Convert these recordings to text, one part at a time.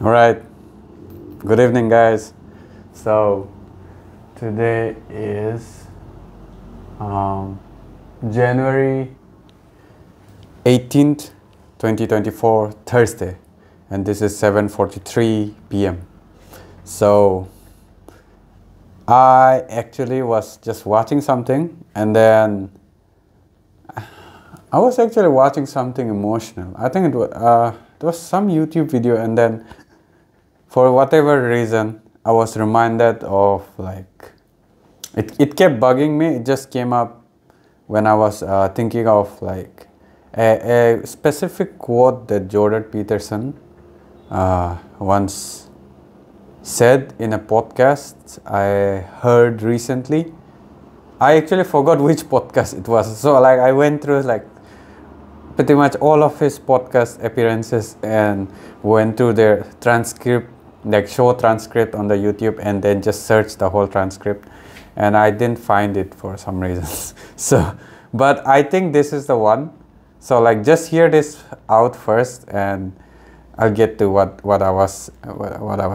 All right. Good evening, guys. So today is January 18th, 2024, Thursday, and this is 7:43 p.m. So I actually was just watching something, and then I was actually watching something emotional. I think it was some YouTube video, and then for whatever reason, I was reminded of it kept bugging me. It just came up when I was thinking of a specific quote that Jordan Peterson once said in a podcast I heard recently. I actually forgot which podcast it was. So I went through pretty much all of his podcast appearances and went through their transcript, show transcript on the YouTube, and then just searched the whole transcript, and I didn't find it for some reasons. So, but I think this is the one. So just hear this out first, and I'll get to what I was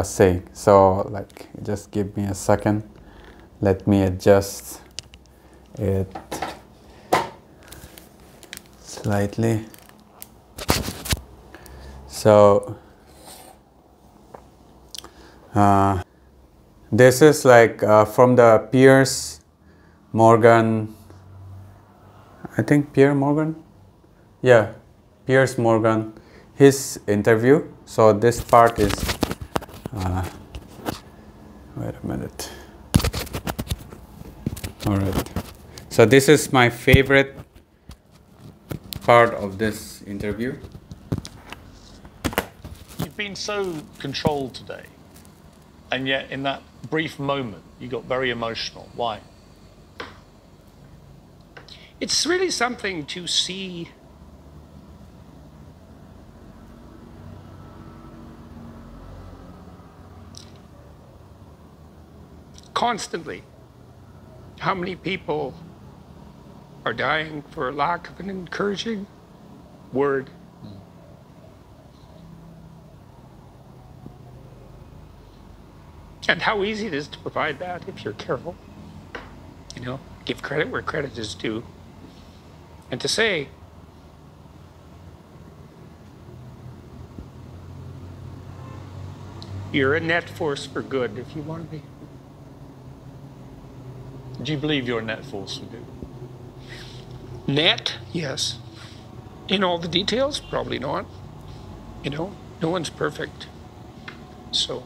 saying. So just give me a second. Let me adjust it slightly. So this is from the Piers Morgan, I think Piers Morgan, yeah, Piers Morgan, his interview. So this part is wait a minute. All right, so this is my favorite part of this interview. You've been so controlled today, and yet in that brief moment you got very emotional. Why? It's really something to see constantly how many people are dying for lack of an encouraging word. And how easy it is to provide that if you're careful. Give credit where credit is due. And to say, you're a net force for good if you want to be. Do you believe you're a net force for good? Net, yes. In all the details, probably not. No one's perfect. So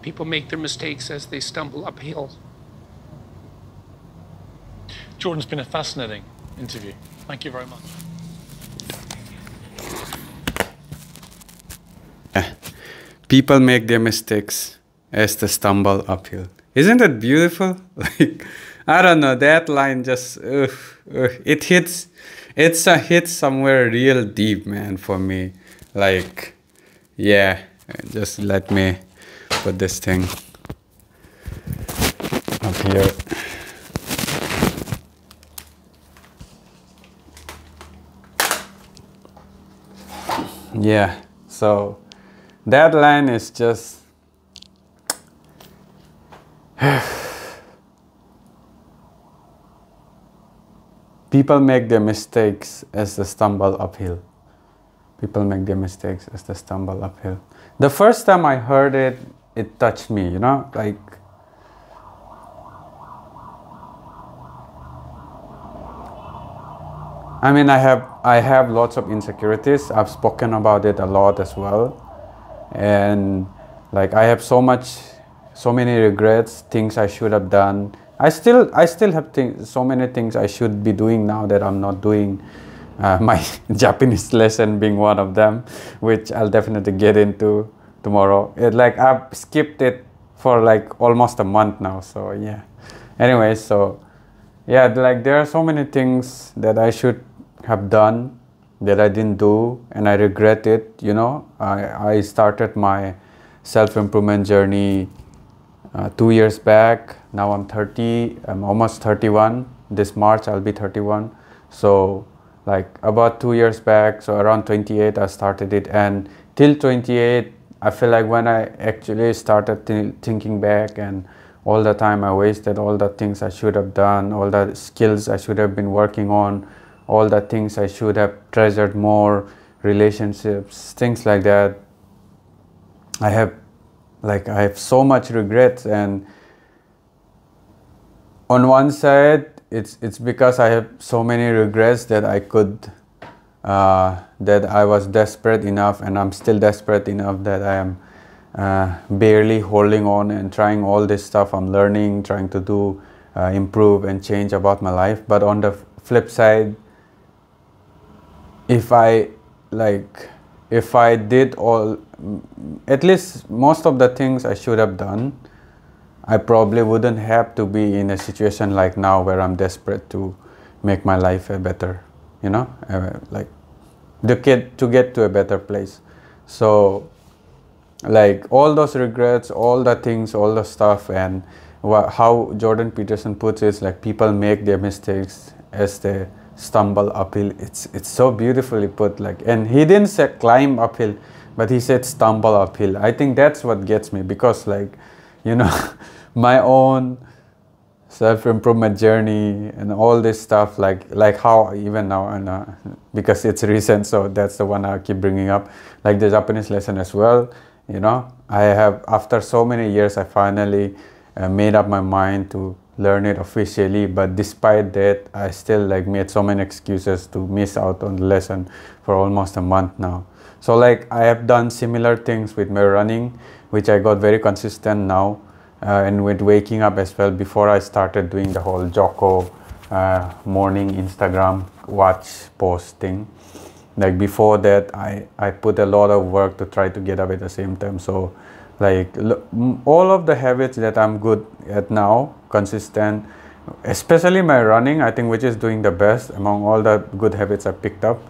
people make their mistakes as they stumble uphill. Jordan's been a fascinating interview. Thank you very much. People make their mistakes as they stumble uphill. Isn't it beautiful? I don't know, that line just it hits. It's a hit somewhere real deep, man, for me. Yeah, just let me put this thing up here. Yeah, so that line is just people make their mistakes as they stumble uphill. People make their mistakes as they stumble uphill. The first time I heard it, it touched me, I mean, I have lots of insecurities. I've spoken about it a lot as well. And I have so many regrets, things I should have done. I still have so many things I should be doing now that I'm not doing. My Japanese lesson being one of them, which I'll definitely get into tomorrow. I've skipped it for almost a month now. So yeah. Anyway, so yeah, there are so many things that I should have done that I didn't do, and I regret it. I started my self-improvement journey 2 years back. Now I'm 30. I'm almost 31. This March I'll be 31. So about 2 years back, so around 28, I started it, and till 28, I feel like when I actually started thinking back and all the time I wasted, all the things I should have done, all the skills I should have been working on, all the things I should have treasured more, relationships, things like that. I have so much regrets, and on one side it's because I have so many regrets that that I was desperate enough, and I'm still desperate enough that I am barely holding on and trying all this stuff I'm learning, trying to do, improve and change about my life. But on the flip side, if I did at least most of the things I should have done, I probably wouldn't have to be in a situation like now where I'm desperate to make my life better, to get to a better place. So like all those regrets, all the things, all the stuff, and how Jordan Peterson puts it, like people make their mistakes as they stumble uphill. It's so beautifully put, and he didn't say climb uphill, but he said stumble uphill. I think that's what gets me, because my own self-improvement journey and all this stuff, like how even now, and because it's recent, so that's the one I keep bringing up, like the Japanese lesson as well. I have, after so many years, I finally made up my mind to learn it officially, but despite that I still made so many excuses to miss out on the lesson for almost a month now. So I have done similar things with my running, which I got very consistent now, and with waking up as well. Before I started doing the whole Joko morning Instagram watch post thing, before that I put a lot of work to try to get up at the same time. So all of the habits that I'm good at now, consistent, especially my running, I think, which is doing the best among all the good habits I picked up.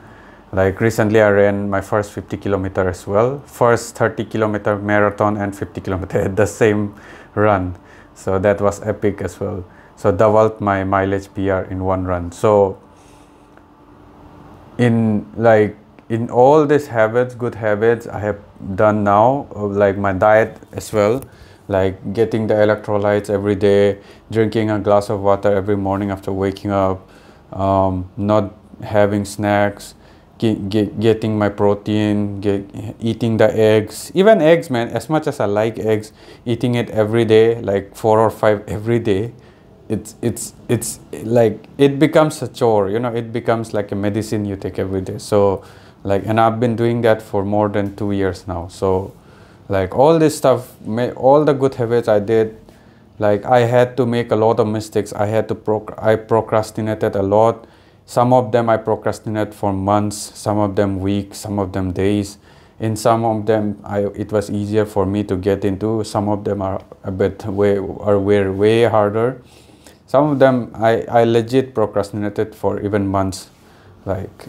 Recently I ran my first 50 kilometer as well, first 30 kilometer marathon and 50 kilometer at the same run. So that was epic as well. So doubled my mileage PR in one run. So in all these habits, good habits I have done now, my diet as well, getting the electrolytes every day, drinking a glass of water every morning after waking up, not having snacks, getting my protein, eating the eggs, even eggs, man, as much as I like eggs, eating it every day, 4 or 5 every day. It's it becomes a chore, it becomes like a medicine you take every day. So and I've been doing that for more than 2 years now. So all this stuff, all the good habits I did, I had to make a lot of mistakes. I procrastinated a lot. Some of them I procrastinated for months, some of them weeks, some of them days. In some of them it was easier for me to get into. Some of them are were way harder. Some of them I legit procrastinated for even months.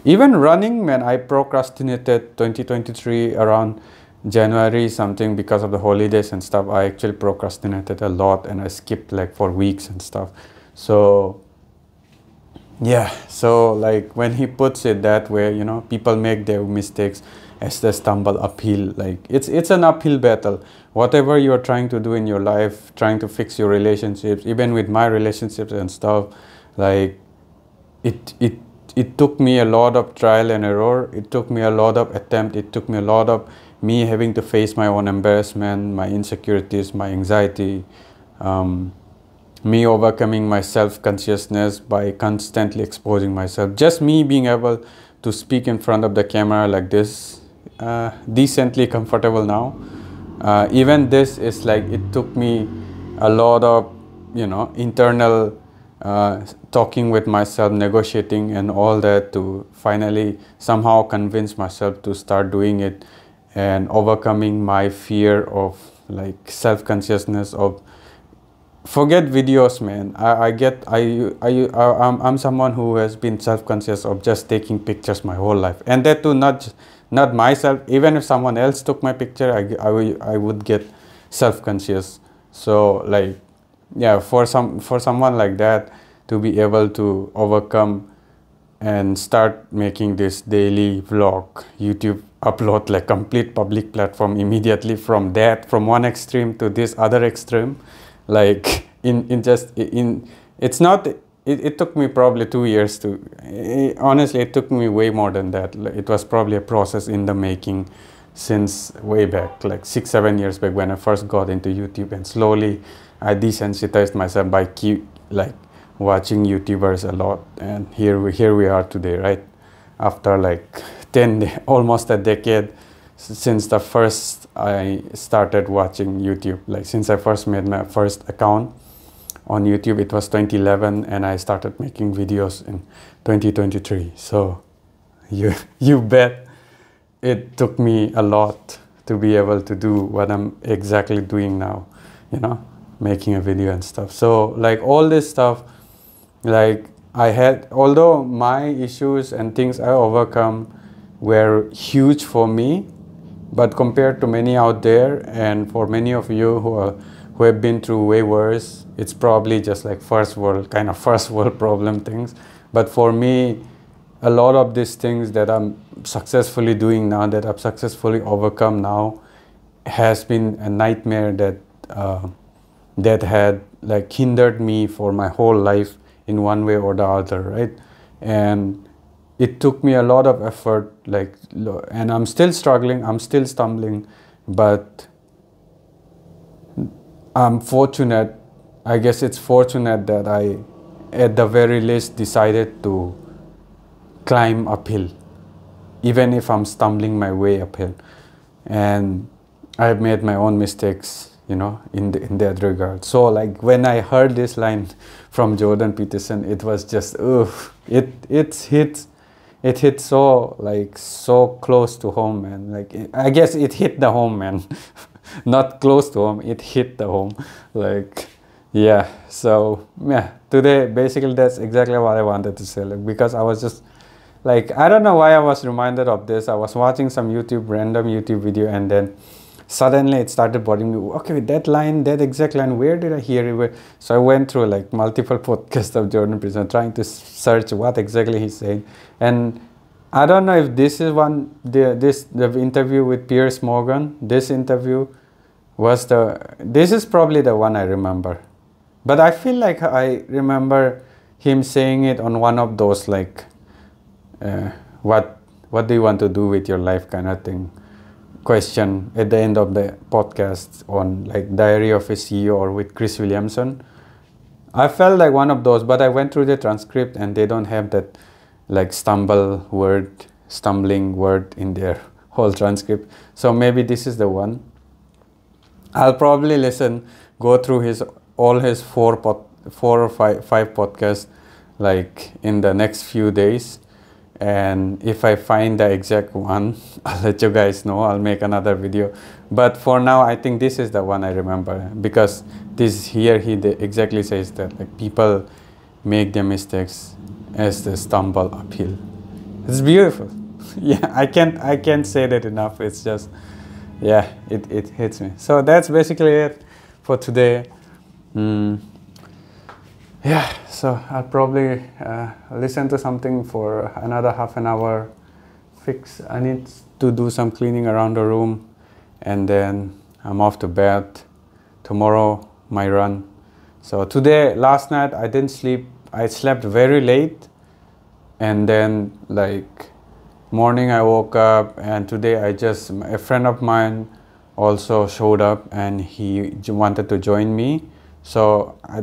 Even running, man, I procrastinated 2023 around January something, because of the holidays and stuff. I actually procrastinated a lot, and I skipped for weeks and stuff. So yeah, so when he puts it that way, people make their mistakes as they stumble uphill. It's an uphill battle. Whatever you're trying to do in your life, trying to fix your relationships, even with my relationships and stuff, it took me a lot of trial and error. It took me a lot of attempt. It took me a lot of me having to face my own embarrassment, my insecurities, my anxiety, me overcoming my self-consciousness by constantly exposing myself. Just me being able to speak in front of the camera like this, decently comfortable now. Even this is it took me a lot of internal talking with myself, negotiating and all that, to finally somehow convince myself to start doing it, and overcoming my fear of self-consciousness of forget videos, man. I'm someone who has been self-conscious of just taking pictures my whole life, and that too not myself. Even if someone else took my picture, I would get self-conscious. So yeah, for someone like that to be able to overcome and start making this daily vlog, YouTube upload like complete public platform immediately from one extreme to this other extreme, like it's not, it took me probably 2 years to, honestly it took me way more than that. It was probably a process in the making since way back, like 6-7 years back when I first got into YouTube, and slowly I desensitized myself by like watching YouTubers a lot, and here we are today, right? After like almost a decade since the first I started watching YouTube, like since I first made my first account on YouTube, it was 2011, and I started making videos in 2023. So you bet it took me a lot to be able to do what I'm exactly doing now, you know, making a video and stuff. So like all this stuff, like I had, although my issues and things I overcome were huge for me, but compared to many out there, and for many of you who have been through way worse, it's probably just like first world problem things. But for me, a lot of these things that I'm successfully doing now, that I've successfully overcome now, has been a nightmare that had like hindered me for my whole life in one way or the other, right? And it took me a lot of effort, like, and I'm still struggling, I'm still stumbling, but I'm fortunate, I guess it's fortunate that I, at the very least, decided to climb uphill, even if I'm stumbling my way uphill. And I've made my own mistakes, you know, in that regard. So like when I heard this line from Jordan Peterson, it was just, it hit so, like, so close to home, man. Like, I guess it hit the home, man. Not close to home, it hit the home. Like, yeah. So yeah, today basically that's exactly what I wanted to say, like, because I was just like, I don't know why I was reminded of this. I was watching some random YouTube video, and then suddenly it started bothering me. Okay, that line, that exact line, where did I hear it? So I went through like multiple podcasts of Jordan Peterson trying to search what exactly he's saying. And I don't know if this is the interview with Piers Morgan. This interview was this is probably the one I remember. But I feel like I remember him saying it on one of those like, what do you want to do with your life kind of thing question at the end of the podcast on like Diary of a CEO or with Chris Williamson. I felt like one of those, but I went through the transcript and they don't have that like stumbling word in their whole transcript. So maybe this is the one. I'll probably go through all his four or five podcasts like in the next few days. And if I find the exact one, I'll let you guys know. I'll make another video. But for now, I think this is the one I remember, because he exactly says that like people make their mistakes as they stumble uphill. It's beautiful. Yeah, I can't say that enough. It's just, yeah, it hits me. So that's basically it for today. Yeah, so I'll probably listen to something for another half an hour. I need to do some cleaning around the room, and then I'm off to bed. Tomorrow, my run. So last night, I didn't sleep. I slept very late, and then like morning I woke up, and today a friend of mine also showed up, and he wanted to join me. So I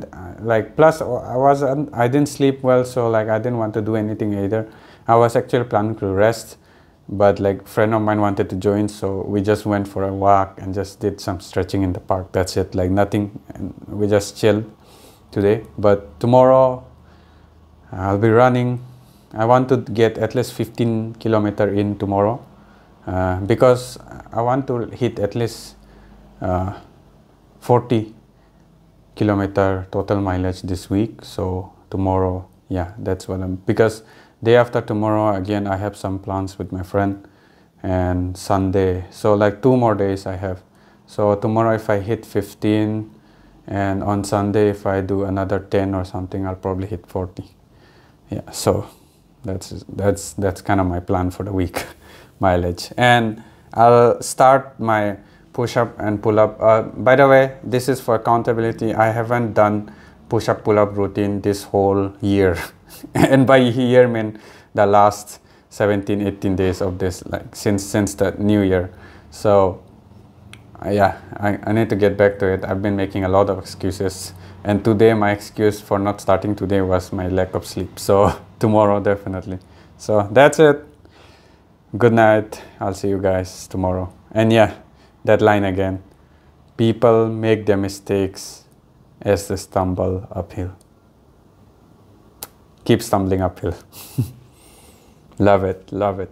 didn't sleep well, so like I didn't want to do anything either. I was actually planning to rest, but like friend of mine wanted to join, so we just went for a walk and just did some stretching in the park. That's it, like nothing, and we just chilled today. But tomorrow I'll be running. I want to get at least 15 kilometers in tomorrow, because I want to hit at least 40 kilometer total mileage this week. So tomorrow, yeah, that's what because day after tomorrow again I have some plans with my friend, and Sunday, so like 2 more days I have. So tomorrow if I hit 15, and on Sunday if I do another 10 or something, I'll probably hit 40. Yeah, so that's kind of my plan for the week. mileage. And I'll start my push-up and pull-up. By the way, this is for accountability. I haven't done push-up pull-up routine this whole year. And by year, I mean the last 17, 18 days of this, like since the new year. So yeah, I need to get back to it. I've been making a lot of excuses. And today, my excuse for not starting today was my lack of sleep. So tomorrow, definitely. So that's it. Good night. I'll see you guys tomorrow. And yeah, that line again. People make their mistakes as they stumble uphill. Keep stumbling uphill. Love it. Love it.